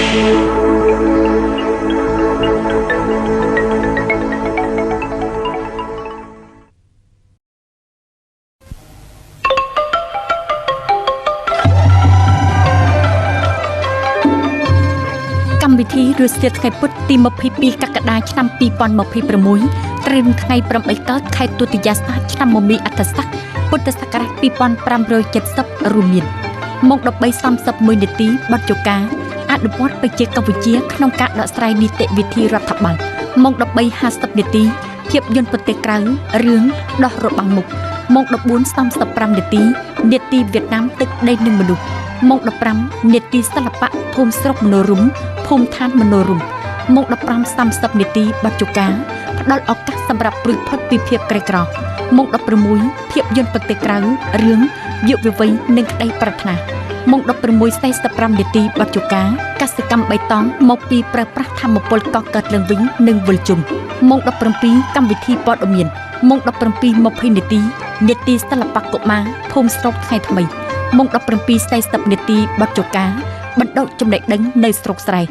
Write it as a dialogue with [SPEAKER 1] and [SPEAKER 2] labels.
[SPEAKER 1] วิธีរសៀលថ្ងៃពុធទី22កក្កដាឆ្នាំ2026ត្រឹមថ្ងៃ8កើតខែទុតិយស័កឆ្នាំមមីអត្តស័កពុទ្ធសករាជ2570រួមមានម៉ោង 13:31 នាទីបទជការអនុវត្តបច្ចេកវិទ្យាក្នុងការដកស្រាយនីតិវិធីរដ្ឋបាលម៉ោង 13:50 នាទីភាពយន្តប្រទេសក្រៅរឿងដោះរបាំងមុខម៉ោង 14:35 នាទីនាទីវៀតណាមទឹកដីនិងមនុស្សម៉ោង 15 នាទីសិល្បៈភូមិស្រុកមនោរម្យភូមិឋានមនោរម្យម៉ោង 15:30 នាទីបទជការផ្ដល់ឱកាសសម្រាប់ព្រួយផុតពីភាពក្រីក្រម៉ោង 16 ភាពយន្តប្រទេសក្រៅរឿងយុវវ័យនិងក្តីប្រាថ្នាម៉ោង 16:45 នាទីបទជការកសិកម្មបៃតងមកពីប្រើប្រាស់ធម្មពលកកើតឡើងវិញនិងវិលជុំម៉ោង 17 កម្មវិធីព័ត៌មានម៉ោង 17:20 នាទីនាទីសិល្បៈកុមារភូមិស្រុកថ្ងៃថ្មីម៉ោង 17:40 នាទីបទជការបណ្ដុះចំណេះដឹងនៅស្រុកស្រែ